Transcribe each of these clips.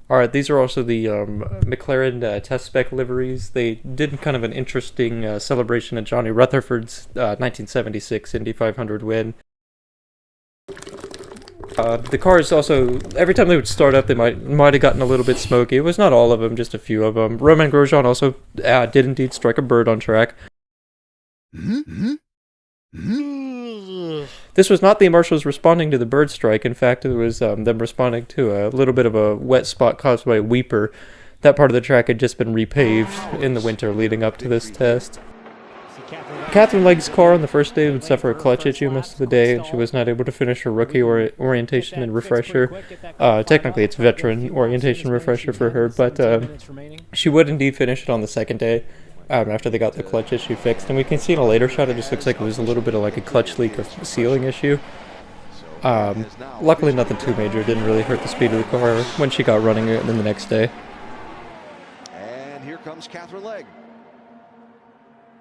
Alright, these are also the McLaren test spec liveries. They did kind of an interesting celebration at Johnny Rutherford's 1976 Indy 500 win. The cars also, every time they would start up, they might have gotten a little bit smoky. It was not all of them, just a few of them. Romain Grosjean also did indeed strike a bird on track. This was not the marshals responding to the bird strike. In fact, it was them responding to a little bit of a wet spot caused by a weeper. That part of the track had just been repaved in the winter leading up to this test. Catherine Legg's car on the first day would suffer a clutch issue most of the day, and she was not able to finish her rookie orientation and refresher. Technically, it's veteran orientation refresher for her, but she would indeed finish it on the second day after they got the clutch issue fixed. And we can see in a later shot, it just looks like it was a little bit of like a clutch leak or sealing issue. Luckily, nothing too major. It didn't really hurt the speed of the car when she got running it the next day. And here comes Catherine Legg.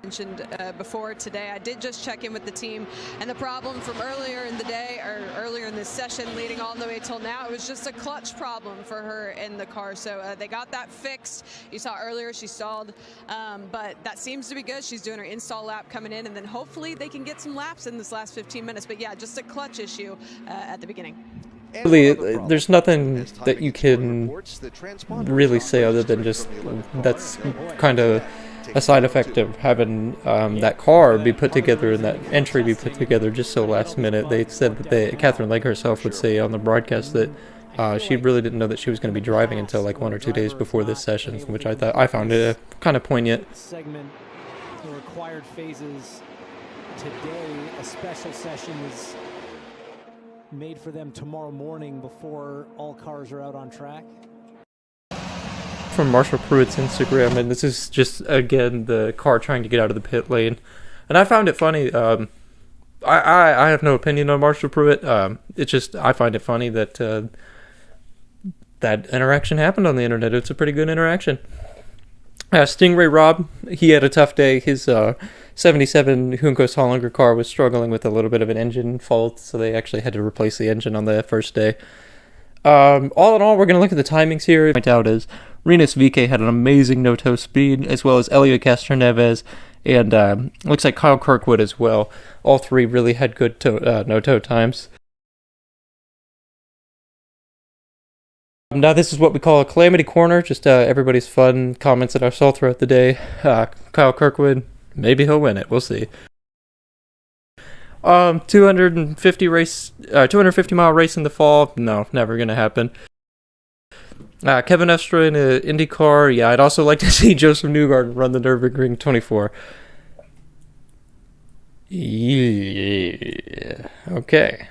Mentioned before today, I did just check in with the team, and the problem from earlier in the day, or earlier in this session leading all the way till now, it was just a clutch problem for her in the car. So they got that fixed. You saw earlier she stalled, but that seems to be good. She's doing her install lap coming in, and then hopefully they can get some laps in this last 15 minutes. But yeah, just a clutch issue at the beginning. Really, there's nothing that you can really say other than just that's kind of a side effect of having that car be put together and that entry be put together just so last minute. They said that Catherine Legg herself would say on the broadcast that she really didn't know that she was going to be driving until like 1 or 2 days before this session, which I found it kind of poignant. Segment, the required phases today. A special session is made for them tomorrow morning before all cars are out on track. From Marshall Pruitt's Instagram, and this is just again the car trying to get out of the pit lane, and I found it funny. I have no opinion on Marshall Pruitt. It's just I find it funny that that interaction happened on the internet. It's a pretty good interaction. Stingray Rob, he had a tough day. His 77 Juncos Hollinger car was struggling with a little bit of an engine fault, so they actually had to replace the engine on the first day. All in all, we're going to look at the timings here. Point out is Rinus VeeKay had an amazing no-toe speed, as well as Elio Castroneves, and looks like Kyle Kirkwood as well. All three really had good no-toe times. Now this is what we call a calamity corner, just everybody's fun comments that I saw throughout the day. Kyle Kirkwood, maybe he'll win it, we'll see. 250 mile race in the fall, no, never gonna happen. Kevin Estra in an Indy car, yeah, I'd also like to see Joseph Newgarden run the Nürburgring 24. Yeah, okay.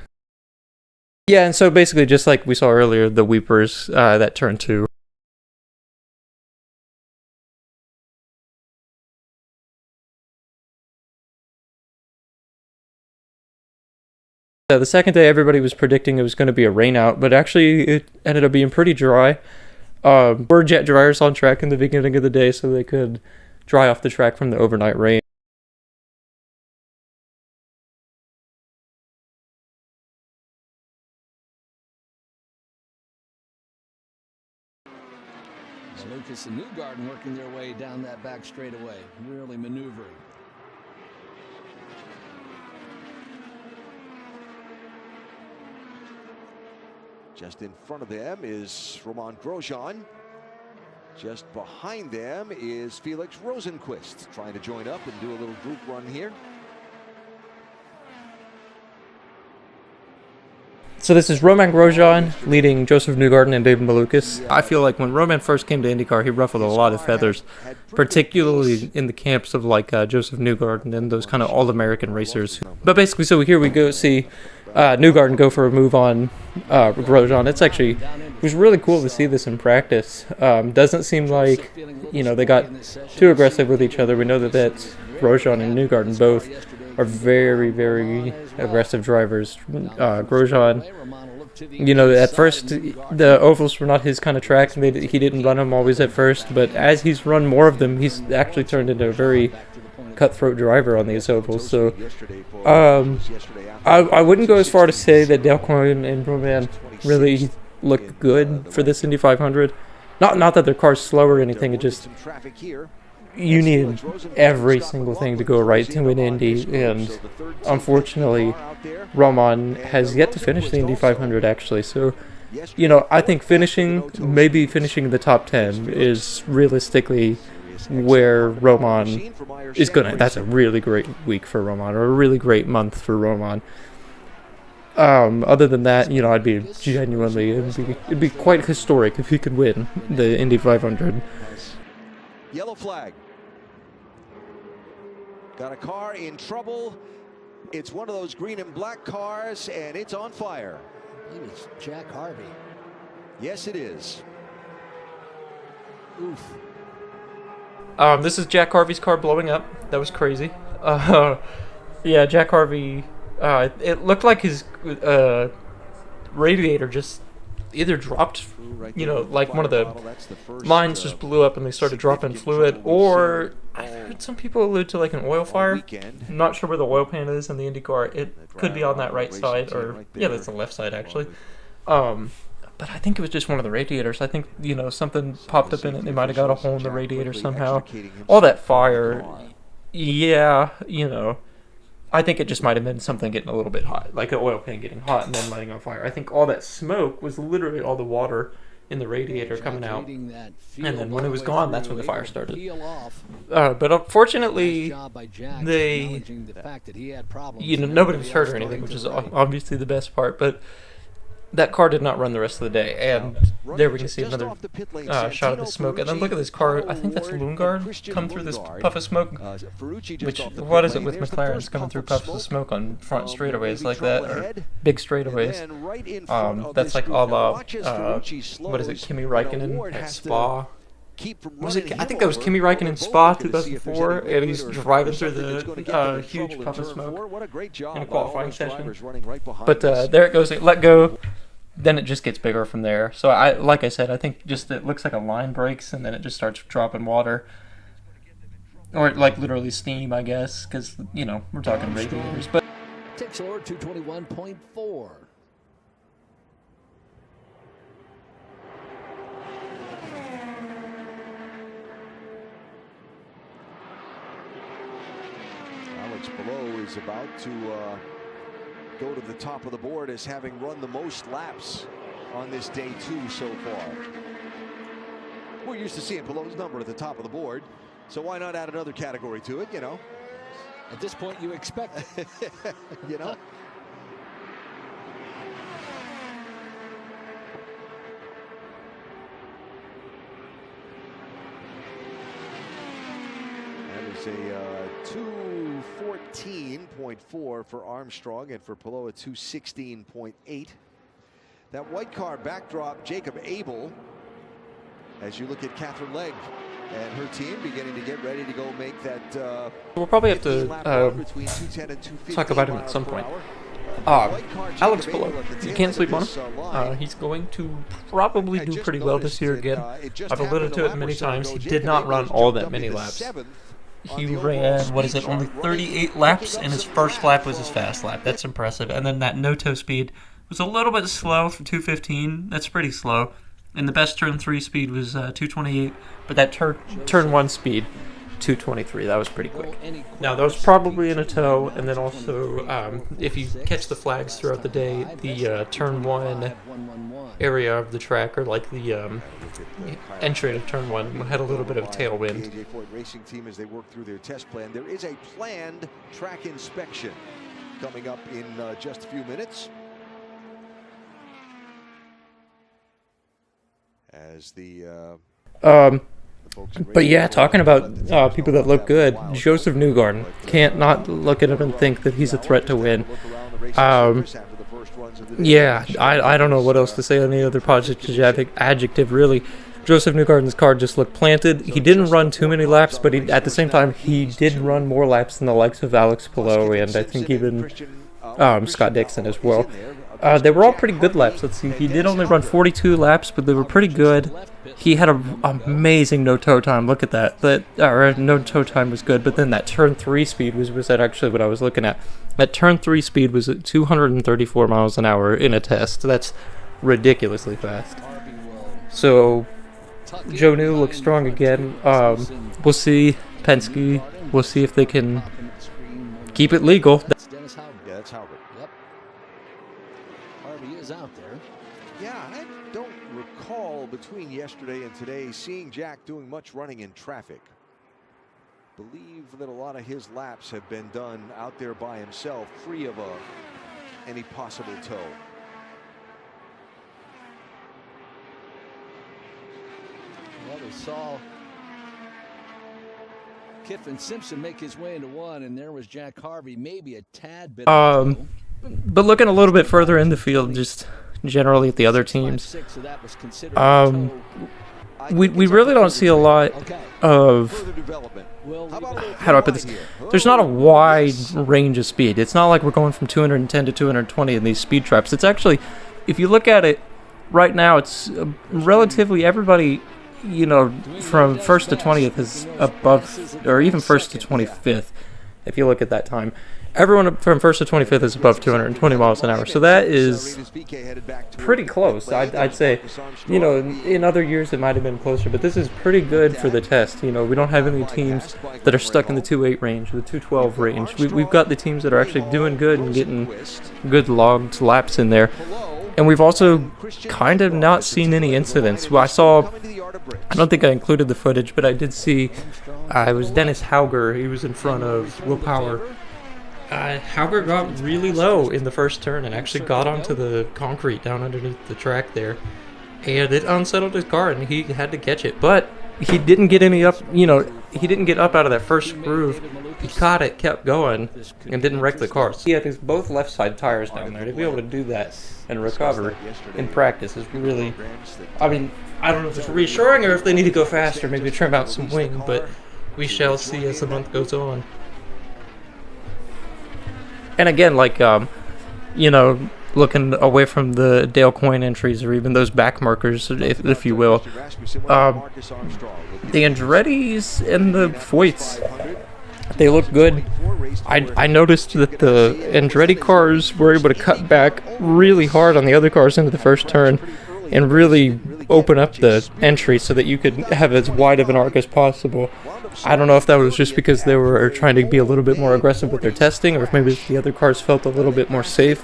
Yeah, and so basically, just like we saw earlier, the weepers, that turn 2. The second day, everybody was predicting it was going to be a rain out, but actually it ended up being pretty dry. Were jet dryers on track in the beginning of the day so they could dry off the track from the overnight rain. Lucas and Newgarden working their way down that back straightaway, really maneuvering. Just in front of them is Romain Grosjean. Just behind them is Felix Rosenqvist, trying to join up and do a little group run here. So this is Romain Grosjean leading Joseph Newgarden and David Malukas. I feel like when Romain first came to IndyCar, he ruffled a lot of feathers, particularly in the camps of like Joseph Newgarden and those kind of all-American racers. But basically, so here we go see Newgarden go for a move on Grosjean. It was really cool to see this in practice. Doesn't seem like, they got too aggressive with each other. We know that Grosjean and Newgarden both are very, very aggressive drivers. Grosjean, at first the ovals were not his kind of track. He didn't run them always at first, but as he's run more of them, he's actually turned into a very cutthroat driver on these ovals. So I wouldn't go as far to say that Delcoin and Romain really look good for this Indy 500. not that their car's slow or anything. It just, Some traffic here. you need every single thing to go right to an Indy, and unfortunately, Roman has yet to finish the Indy 500 actually. So, I think maybe finishing in the top 10 is realistically where Roman is that's a really great week for Roman, or a really great month for Roman. Other than that, I'd be genuinely, it'd be quite historic if he could win the Indy 500. Yellow flag. Got a car in trouble. It's one of those green and black cars, and it's on fire. I believe it's Jack Harvey. Yes, it is. Oof. This is Jack Harvey's car blowing up. That was crazy. Yeah, Jack Harvey. It looked like his radiator just either dropped, like one of the lines just blew up and they started dropping fluid, or I've heard some people allude to like an oil fire. I'm not sure where the oil pan is in the Indy car. It could be on that right side, or that's the left side actually. But I think it was just one of the radiators. I think, something popped up in it. They might have got a hole in the radiator somehow. All that fire, yeah, I think it just might have been something getting a little bit hot, like an oil pan getting hot and then lighting on fire. I think all that smoke was literally all the water in the radiator coming out. And then when it was gone, that's when the fire started. But unfortunately, nobody was hurt or anything, which is obviously the best part. But that car did not run the rest of the day, and there we can see another shot of the smoke. And then look at this car. I think that's Lundgaard come through this puff of smoke. Which, what is it with McLaren's coming through puffs of smoke on front straightaways like that, or big straightaways? That's like a la, what is it, Kimi Räikkönen at Spa? I think that was Kimi Räikkönen in Spa 2004, and he's driving through the huge puff of smoke in a qualifying session. But there it goes, let go, then it just gets bigger from there. So like I said, I think just it looks like a line breaks, and then it just starts dropping water. Or like literally steam, I guess, because, we're talking radiators. But Takes over 221.4. Below is about to go to the top of the board as having run the most laps on this day 2 so far. We're used to seeing Pelot's number at the top of the board, so why not add another category to it, At this point, you expect it. A 2:14.4 for Armstrong, and for Pelot a 2:16.8. That white car backdrop, Jacob Abel, as you look at Catherine Legg and her team beginning to get ready to go make that. We'll probably have to talk about him at some point. Alex Pelot, you can't sleep on him. He's going to probably do pretty well this year again. I've alluded to it many times. He did not run all that many laps. He ran, only 38 laps, and his first lap was his fast lap. That's impressive. And then that no-toe speed was a little bit slow for 2:15. That's pretty slow. And the best turn 3 speed was 2:28, but that turn 1 speed, 2:23. That was pretty quick. Now, that was probably in a toe, and then also, if you catch the flags throughout the day, the turn 1 area of the track, or like the entry of turn 1, had a little bit of a tailwind. AJ Foyt Racing Team, as they work through their test plan, there is a planned track inspection coming up in just a few minutes. As but yeah, talking about people that look good, Josef Newgarden. Can't not look at him and think that he's a threat to win. Yeah, I don't know what else to say on any other positive adjective, really. Josef Newgarden's car just looked planted. He didn't run too many laps, but at the same time, he did run more laps than the likes of Alex Pelot, and I think even Scott Dixon as well. They were all pretty good laps. Let's see, he did only run 42 laps, but they were pretty good. He had an amazing no-toe time. Look at that. No-toe time was good, but then that turn 3 speed was that actually what I was looking at. That turn 3 speed was at 234 miles an hour in a test. That's ridiculously fast. So, Joe New looks strong again. We'll see Penske. We'll see if they can keep it legal. Yeah, that's Howard. Yep. Harvey is out there. Yeah, I don't recall between yesterday and today seeing Jack doing much running in traffic. Believe that a lot of his laps have been done out there by himself, free of any possible tow. Well, we saw Kiffin Simpson make his way into one, and there was Jack Harvey, maybe a tad bit. But looking a little bit further in the field, just generally at the other teams, we really don't see a lot of, how do I put this? There's not a wide range of speed. It's not like we're going from 210 to 220 in these speed traps. It's actually, if you look at it right now, it's relatively everybody, from 1st to 20th is above, or even 1st to 25th, if you look at that time. Everyone from 1st to 25th is above 220 miles an hour, so that is pretty close. I'd say, in other years it might have been closer, but this is pretty good for the test. We don't have any teams that are stuck in the 2.8 range, the 2.12 range. We've got the teams that are actually doing good and getting good logged laps in there. And we've also kind of not seen any incidents. Well, I don't think I included the footage, but I did see, it was Dennis Hauger. He was in front of Will Power. Hauger got really low in the first turn and actually got onto the concrete down underneath the track there. And it unsettled his car, and he had to catch it. But he didn't get any up, he didn't get up out of that first groove. He caught it, kept going, and didn't wreck the car. So he had his both left side tires down there. To be able to do that and recover in practice is really, I don't know if it's reassuring or if they need to go faster, maybe trim out some wing, but we shall see as the month goes on. And again, looking away from the Dale Coyne entries or even those back markers, if you will, the Andretti's and the Foyts, they look good. I noticed that the Andretti cars were able to cut back really hard on the other cars into the first turn and really open up the entry so that you could have as wide of an arc as possible. I don't know if that was just because they were trying to be a little bit more aggressive with their testing, or if maybe the other cars felt a little bit more safe,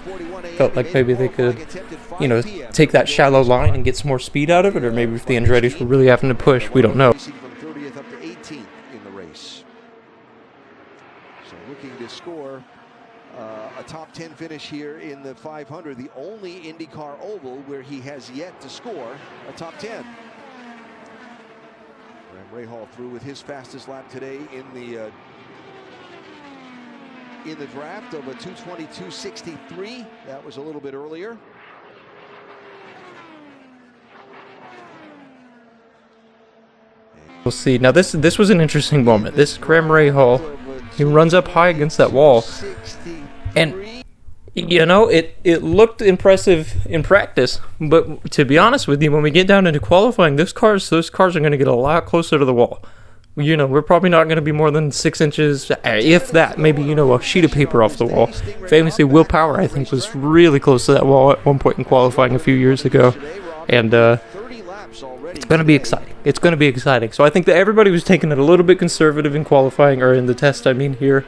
felt like maybe they could, take that shallow line and get some more speed out of it, or maybe if the Andretti's were really having to push, we don't know. From 30th up to 18th in the race. So looking to score a top 10 finish here in the 500, the only IndyCar oval where he has yet to score a top 10. Graham Rahal through with his fastest lap today in the draft of a 2:22.63. That was a little bit earlier. We'll see. Now this was an interesting moment. This Graham Rahal, he runs up high against that wall, and it looked impressive in practice, but to be honest with you, when we get down into qualifying, those cars are going to get a lot closer to the wall. We're probably not going to be more than 6 inches, if that, maybe, a sheet of paper off the wall. Famously, Will Power, I think, was really close to that wall at one point in qualifying a few years ago, and it's going to be exciting. It's going to be exciting. So I think that everybody was taking it a little bit conservative in qualifying, or in the test, here.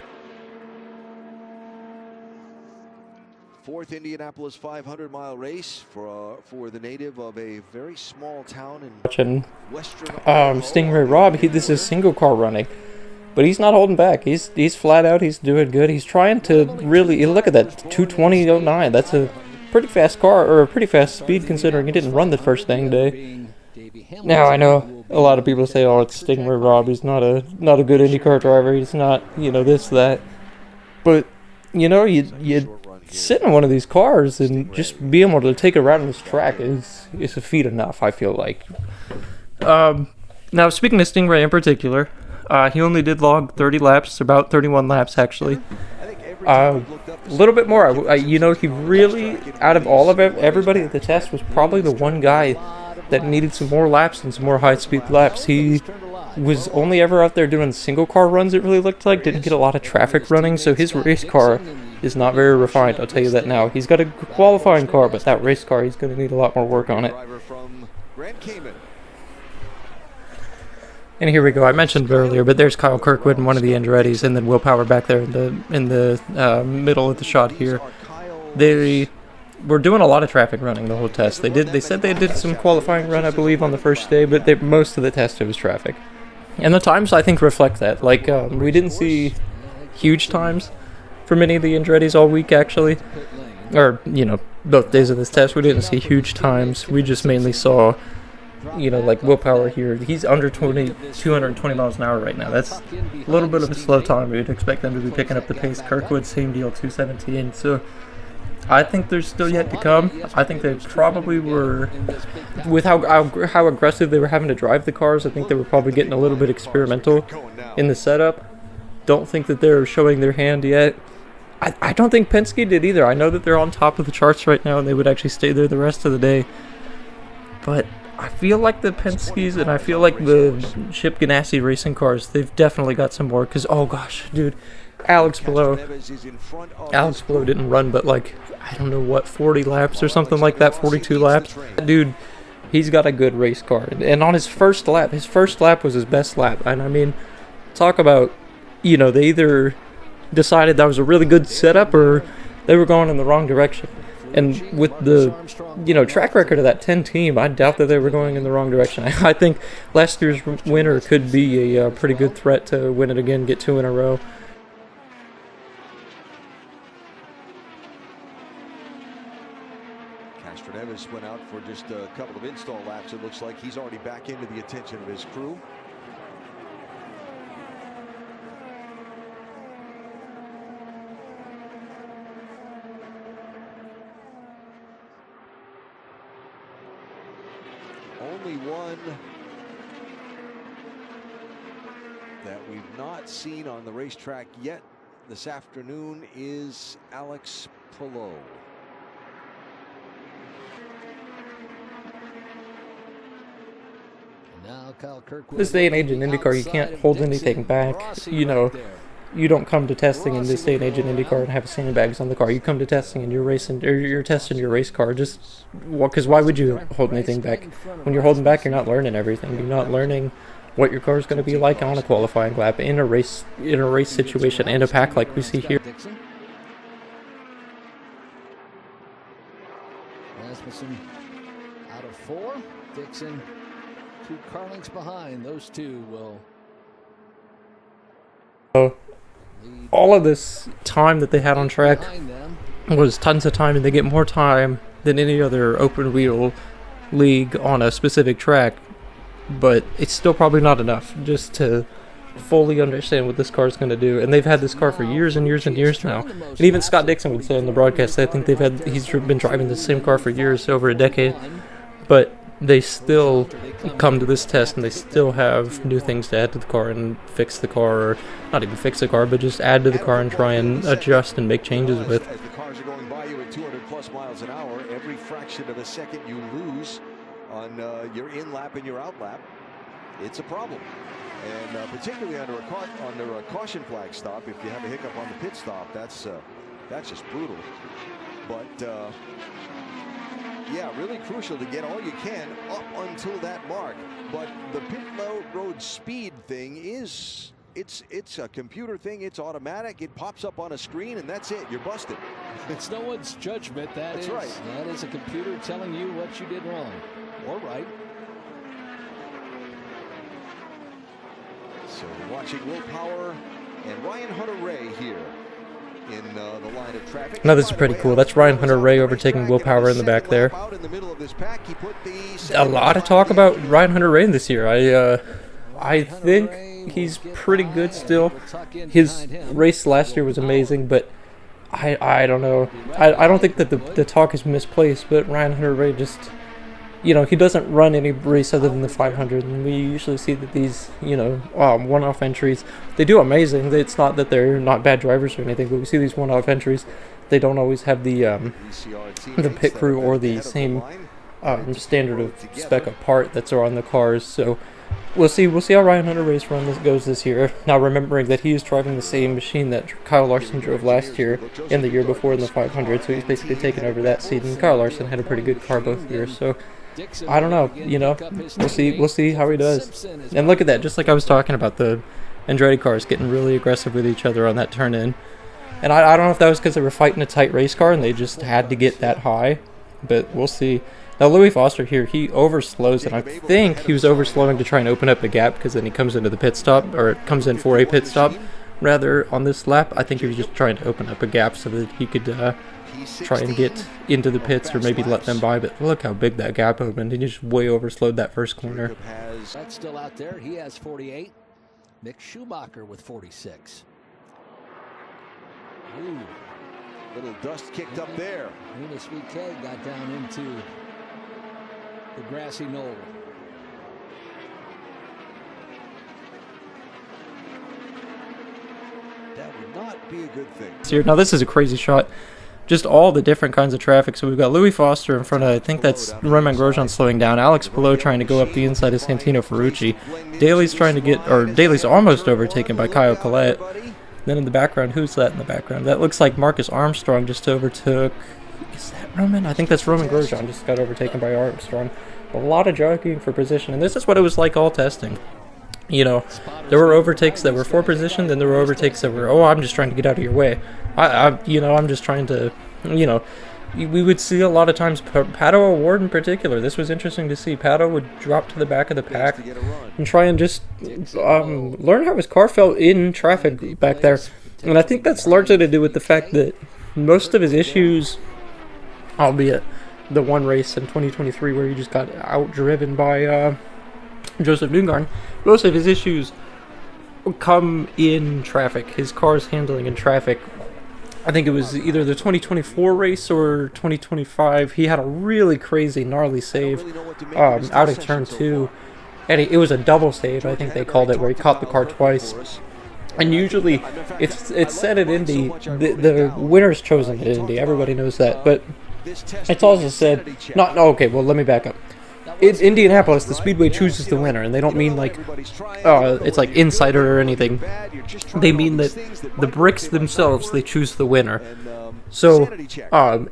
Fourth Indianapolis 500-mile race for the native of a very small town in western Stingray Rob, this is single car running, but he's not holding back. He's flat out. He's doing good. He's trying to really look at that 2:20.09. That's a pretty fast car, or a pretty fast speed considering he didn't run the first dang day. Now I know a lot of people say, "Oh, it's Stingray Rob. He's not a good IndyCar driver. He's not this that," but you sit in one of these cars and just be able to take a ride on this track is a feat enough, I feel like. Now, speaking of Stingray in particular, he only did log 30 laps, about 31 laps actually. A little bit more. He really, out of all of everybody at the test, was probably the one guy that needed some more laps and some more high-speed laps. He was only ever out there doing single car runs, it really looked like. Didn't get a lot of traffic running, so his race car is not very refined, I'll tell you that now. He's got a qualifying car, but that race car, he's going to need a lot more work on it. And here we go. I mentioned it earlier, but there's Kyle Kirkwood in one of the Andrettis, and then Will Power back there in the middle of the shot here. They were doing a lot of traffic running the whole test. They said they did some qualifying run, I believe, on the first day, but most of the test it was traffic. And the times, I think, reflect that. Like, we didn't see huge times for many of the Andrettis all week, actually. Or, both days of this test, we didn't see huge times. We just mainly saw, like Will Power here. He's under 220 miles an hour right now. That's a little bit of a slow time. We'd expect them to be picking up the pace. Kirkwood, same deal, 217. So I think there's still yet to come. I think they probably were, with how aggressive they were having to drive the cars, I think they were probably getting a little bit experimental in the setup. Don't think that they're showing their hand yet. I don't think Penske did either. I know that they're on top of the charts right now and they would actually stay there the rest of the day. But I feel like the Penske's and I feel like the Chip Ganassi racing cars, they've definitely got some more. Because, oh gosh, dude, Alex Palou didn't run but like, I don't know what, 40 laps or something like that, 42 laps. Dude, he's got a good race car. And on his first lap was his best lap. And I mean, talk about, they either decided that was a really good setup or they were going in the wrong direction. And with the, track record of that 10 team, I doubt that they were going in the wrong direction. I think last year's winner could be a pretty good threat to win it again, get 2 in a row. Nevis went out for just a couple of install laps. It looks like he's already back into the attention of his crew. Only one that we've not seen on the racetrack yet this afternoon is Alex Palou. Now Kyle Kirkwood. This day and age in IndyCar, you can't hold anything back. You don't come to testing in this day and age in IndyCar and have sandbags on the car. You come to testing and you're testing your race car. Because why would you hold anything back? When you're holding back, you're not learning everything. You're not learning what your car is going to be like on a qualifying lap, in a race situation, and a pack like we see here. Rasmussen out of 4. Dixon 2 car lengths behind. Those two will. All of this time that they had on track was tons of time, and they get more time than any other open wheel league on a specific track. But it's still probably not enough just to fully understand what this car is going to do. And they've had this car for years and years and years now. And even Scott Dixon would say in the broadcast, I think he's been driving the same car for years, over a decade. But they still come to this test and they still have new things to add to the car and fix the car, or not even fix the car, but just add to the car and try and adjust and make changes with. As the cars are going by you at 200 plus miles an hour, every fraction of a second you lose on your in lap and your out lap, it's a problem. And particularly under a caution flag stop, if you have a hiccup on the pit stop, that's just brutal. But yeah, really crucial to get all you can up until that mark. But the pit road speed thing is, it's a computer thing. It's automatic. It pops up on a screen and that's it. You're busted. It's no one's judgment. That's right. That is a computer telling you what you did wrong or right. So watching Will Power and Ryan Hunter-Reay here in the line of traffic. No, this is pretty cool. That's Ryan Hunter-Reay overtaking Will Power in the back there. A lot of talk about Ryan Hunter-Reay this year. I think he's pretty good still. His race last year was amazing, but I don't know. I don't think that the talk is misplaced, but Ryan Hunter-Reay just, he doesn't run any race other than the 500, and we usually see that these, one-off entries, they do amazing. It's not that they're not bad drivers or anything, but we see these one-off entries. They don't always have the pit crew or the same standard of spec of part that's on the cars. So we'll see how Ryan Hunter-Reay's run goes this year. Now, remembering that he is driving the same machine that Kyle Larson drove last year and the year before in the 500, so he's basically taken over that seat. And Kyle Larson had a pretty good car both years, so I don't know. We'll see how he does. And look at that, just like I was talking about, the Andretti cars getting really aggressive with each other on that turn in. And I don't know if that was because they were fighting a tight race car and they just had to get that high, but we'll see. Now, Louis Foster here, he overslows, and I think he was overslowing to try and open up a gap because then he comes into the pit stop, or comes in for a pit stop, rather, on this lap. I think he was just trying to open up a gap so that he could try and get into the pits or maybe let them by, but look how big that gap opened. He just way overslowed that first corner. That's still out there. He has 48. Mick Schumacher with 46. Ooh. Little dust kicked up there. Enos VK got down into the grassy knoll. That would not be a good thing. Here, now this is a crazy shot. Just all the different kinds of traffic. So we've got Louis Foster in front of, I think that's Romain Grosjean slowing down. Alex Palou trying to go up the inside of Santino Ferrucci. Daly's almost overtaken by Kyle Collette. Then in the background, who's that in the background? That looks like Marcus Armstrong just overtook... Is that Roman? I think that's Romain Grosjean just got overtaken by Armstrong. A lot of jockeying for position, and this is what it was like all testing. There were overtakes that were for position, then there were overtakes that were, I'm just trying to get out of your way. I'm just trying to, we would see a lot of times, Pato O'Ward in particular, this was interesting to see. Pato would drop to the back of the pack and try and just learn how his car felt in traffic back there. And I think that's largely to do with the fact that most of his issues, albeit the one race in 2023 where he just got outdriven by Joseph Newgarden, most of his issues come in traffic. His car's handling in traffic. I think it was either the 2024 race or 2025. He had a really crazy, gnarly save out of turn 2. And it was a double save, I think they called it, where he caught the car twice. And usually, it's said at Indy, the winner's chosen at Indy. Everybody knows that. But it's also said, okay, well, let me back up. In Indianapolis, the Speedway chooses the winner, and they don't mean like it's like insider or anything. They mean that the bricks themselves, they choose the winner. So,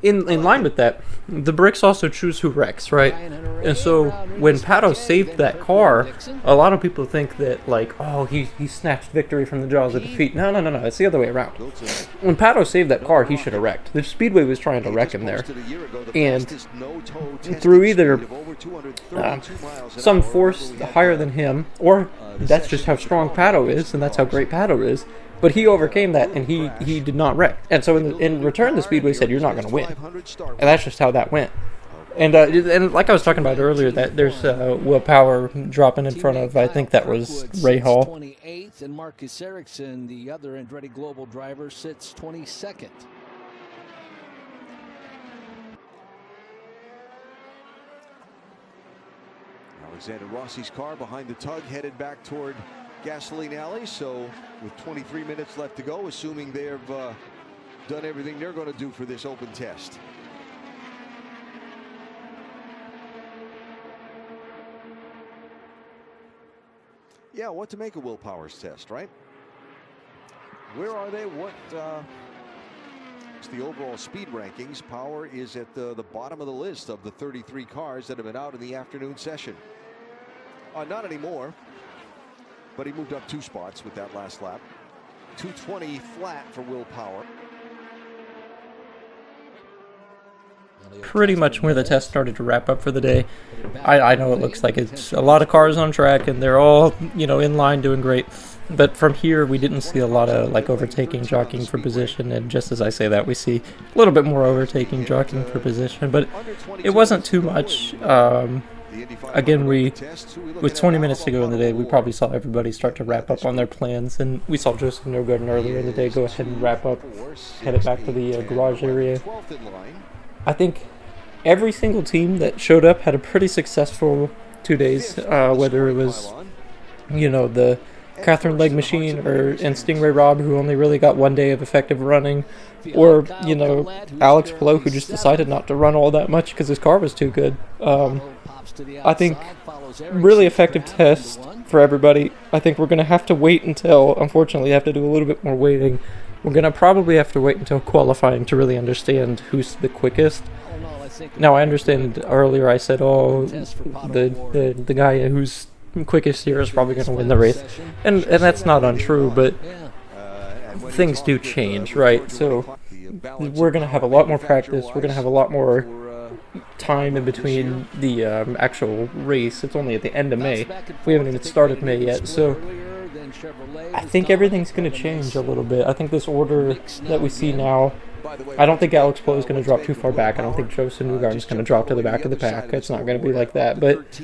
in line with that, the bricks also choose who wrecks, right? And so, when Pato saved that car, a lot of people think that, he snatched victory from the jaws of defeat. No, it's the other way around. When Pato saved that car, he should have wrecked. The Speedway was trying to wreck him there. And through either some force higher than him, or that's just how strong Pato is, and that's how great Pato is. But he overcame that, and he did not wreck. And so in return, the Speedway said, you're not going to win. And that's just how that went. And like I was talking about earlier, that there's Will Power dropping in front of, I think that was Ray Hall. 28th, and Marcus Ericsson, the other Andretti Global driver, sits 22nd. Alexander Rossi's car behind the tug headed back toward Gasoline Alley. So with 23 minutes left to go, assuming they've done everything they're going to do for this open test. Yeah, what to make of Will Power's test, right? Where are they? What's the overall speed rankings? Power is at the bottom of the list of the 33 cars that have been out in the afternoon session. Not anymore, but he moved up 2 spots with that last lap. 220 flat for Will Power. Pretty much where the test started to wrap up for the day. I know it looks like it's a lot of cars on track and they're all, in line doing great. But from here, we didn't see a lot of overtaking, jockeying for position. And just as I say that, we see a little bit more overtaking, jockeying for position. But it wasn't too much. Again, with 20 minutes to go in the day, we probably saw everybody start to wrap up on their plans. And we saw Joseph Newgarden earlier in the day go ahead and wrap up, headed back to the garage area. I think every single team that showed up had a pretty successful 2 days, whether it was, the Catherine Legg machine and Stingray Robb, who only really got 1 day of effective running, or, Alex Palou, who just decided not to run all that much because his car was too good. I think really effective test for everybody. I think we're going to have to wait until, unfortunately, have to do a little bit more waiting. We're going to probably have to wait until qualifying to really understand who's the quickest. Now, I understand earlier I said, oh, the guy who's quickest here is probably going to win the race. And that's not untrue, but things do change, right? So we're going to have a lot more practice. We're going to have a lot more time in between the actual race. It's only at the end of May. We haven't even started May yet, so I think everything's going to change a little bit. I think this order that we see now, I don't think Alex Poe is going to drop too far back. I don't think Joseph Newgarden is going to drop to the back of the pack. It's not going to be like that, but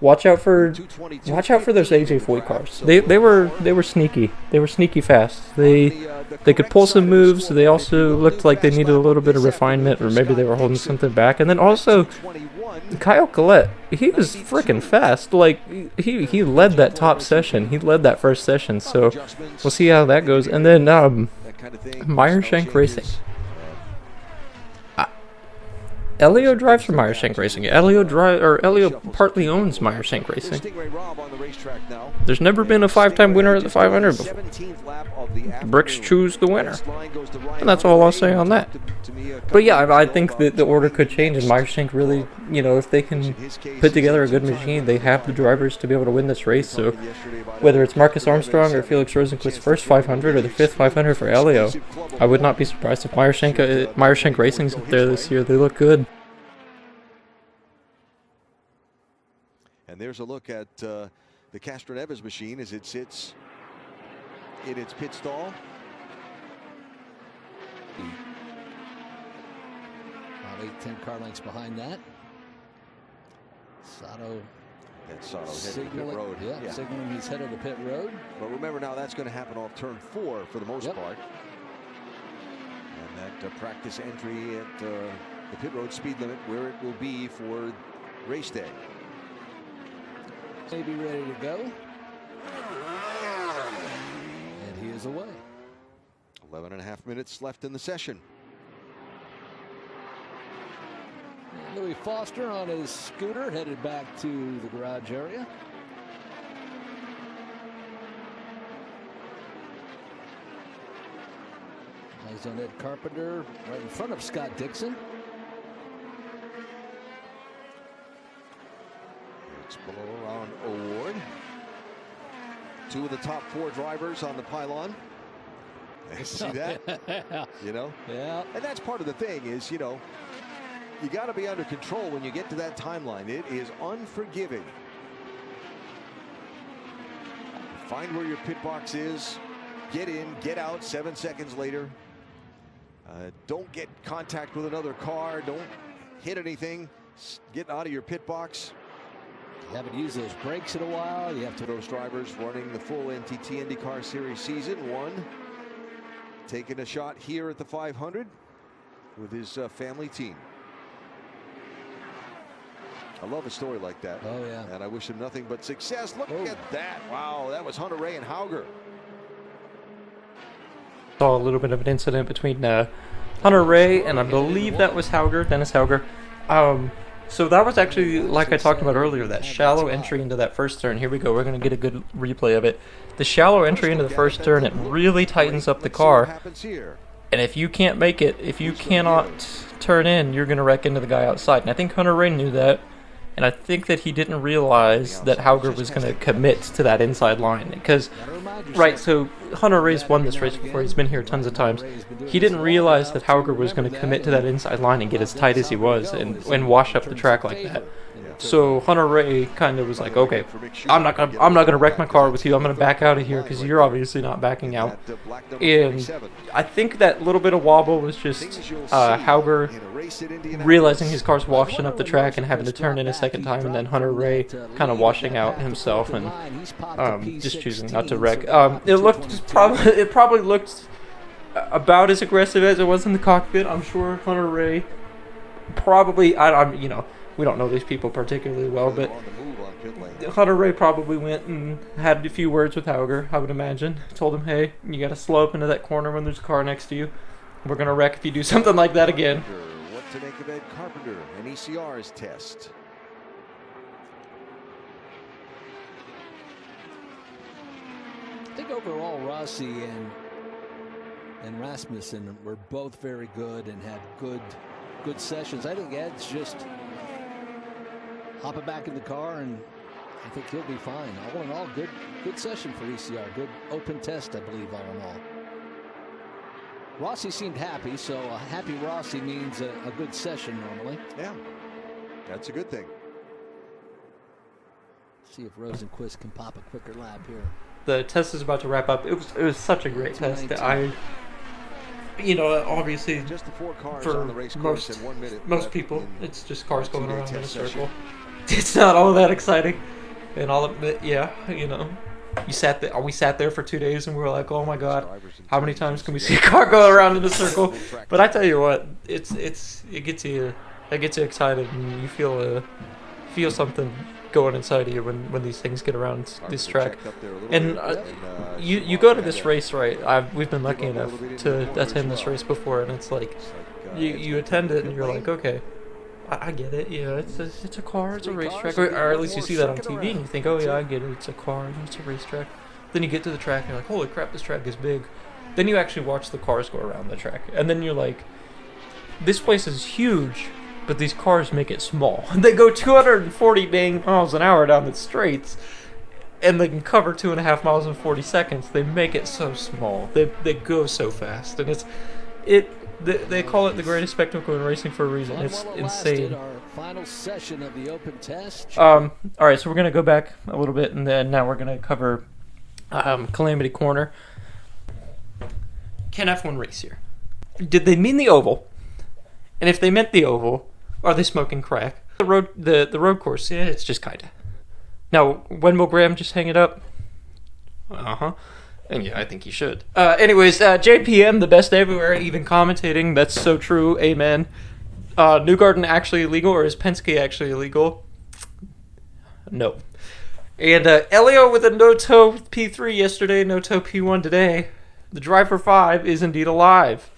watch out for those AJ Foyt cars. They were sneaky. They were sneaky fast. They could pull some moves. They also looked like they needed a little bit of refinement, or maybe they were holding something back. And then also, Kyle Collette, he was freaking fast. Like he led that top session. He led that first session. So we'll see how that goes. And then Meyershank Racing. Elio drives for Meyershank Racing. Elio partly owns Meyershank Racing. There's never been a 5-time winner at the 500 before. The Bricks choose the winner. And that's all I'll say on that. But yeah, I think that the order could change, and Meyershank really, if they can put together a good machine, they have the drivers to be able to win this race. So whether it's Marcus Armstrong or Felix Rosenquist's first 500 or the 5th 500 for Elio, I would not be surprised if Meyershank Racing's up there this year. They look good. And there's a look at the Castroneves machine as it sits in its pit stall. About 8-10 car lengths behind that. Sato. That's Sato heading to the pit road. Yeah, signaling he's headed to pit road. But remember now, that's going to happen off turn 4 for the most part. And that practice entry at the pit road speed limit where it will be for race day. Maybe ready to go. And he is away. 11.5 minutes left in the session. And Louis Foster on his scooter headed back to the garage area. Eyes on Ed Carpenter right in front of Scott Dixon. It's below around Award. 2 of the top 4 drivers on the pylon. See that? Yeah. And that's part of the thing is, you got to be under control when you get to that timeline. It is unforgiving. Find where your pit box is. Get in, get out 7 seconds later. Don't get contact with another car. Don't hit anything. Get out of your pit box. You haven't used those brakes in a while. You have to. Those drivers running the full NTT IndyCar Series season. One taking a shot here at the 500 with his family team. I love a story like that. Oh, yeah. And I wish him nothing but success. Look at that. Wow, that was Hunter Ray and Hauger. Saw a little bit of an incident between Hunter Ray and I believe that was Dennis Hauger. So that was actually, like I talked about earlier, that shallow entry into that first turn. Here we go. We're going to get a good replay of it. The shallow entry into the first turn, it really tightens up the car. And if you can't make it, if you cannot turn in, you're going to wreck into the guy outside. And I think Hunter Ray knew that. And I think that he didn't realize that Hauger was going to commit to that inside line. Because, right, so Hunter Ray's won this race before. He's been here tons of times. He didn't realize that Hauger was going to commit to that inside line and get as tight as he was and wash up the track like that. So Hunter Ray kind of was like, okay, I'm not gonna wreck my car with you. I'm gonna back out of here because you're obviously not backing out. And I think that little bit of wobble was just Hauger realizing his car's washing up the track and having to turn in a second time, and then Hunter Ray kind of washing out himself and just choosing not to wreck. It probably looked about as aggressive as it was in the cockpit. I'm sure Hunter Ray probably we don't know these people particularly well, but Hunter Ray probably went and had a few words with Hauger, I would imagine. Told him, hey, you got to slow up into that corner when there's a car next to you. We're going to wreck if you do something like that again. What to make of Ed Carpenter and ECR's test? I think overall Rossi and Rasmussen were both very good and had good good sessions. I think Ed's just hopping back in the car, and I think he'll be fine. All in all, good session for ECR. Good open test, I believe, all in all. Rossi seemed happy, so a happy Rossi means a good session normally. Yeah, that's a good thing. See if Rosenquist can pop a quicker lap here. The test is about to wrap up. It was such a great test. Obviously, Just the 4 cars for on the race course in 1 minute. most people, it's just cars going around in a circle. It's not all that exciting, and all of it. Yeah, we sat there for 2 days, and we were like, oh my god, how many times can we see a car go around in a circle? But I tell you what, it gets you excited, and you feel something going inside of you when these things get around this track. And you go to this race, right? We've been lucky enough to attend this race before, and it's like you attend it, and you're like, okay, I get it. Yeah, it's a car, it's a racetrack, or at least you see that on TV, and you think, oh yeah, I get it. It's a car, it's a racetrack. Then you get to the track, and you're like, holy crap, this track is big. Then you actually watch the cars go around the track, and then you're like, this place is huge, but these cars make it small. They go 240 dang miles an hour down the straights, and they can cover 2.5 miles in 40 seconds. They make it so small. They go so fast, and they call it the greatest spectacle in racing for a reason. It's insane. Our final session of the open test. All right, so we're gonna go back a little bit, and then now we're gonna cover Calamity Corner. Can F1 race here? Did they mean the oval? And if they meant the oval, are they smoking crack? The road course, yeah, it's just kinda. Now, when will Graham just hang it up? And yeah, I think he should. Anyways, JPM, the best everywhere, even commentating. That's so true. Amen. Newgarden actually illegal, or is Penske actually illegal? No. And Elio with a no-toe P3 yesterday, no-toe P1 today. The driver 5 is indeed alive.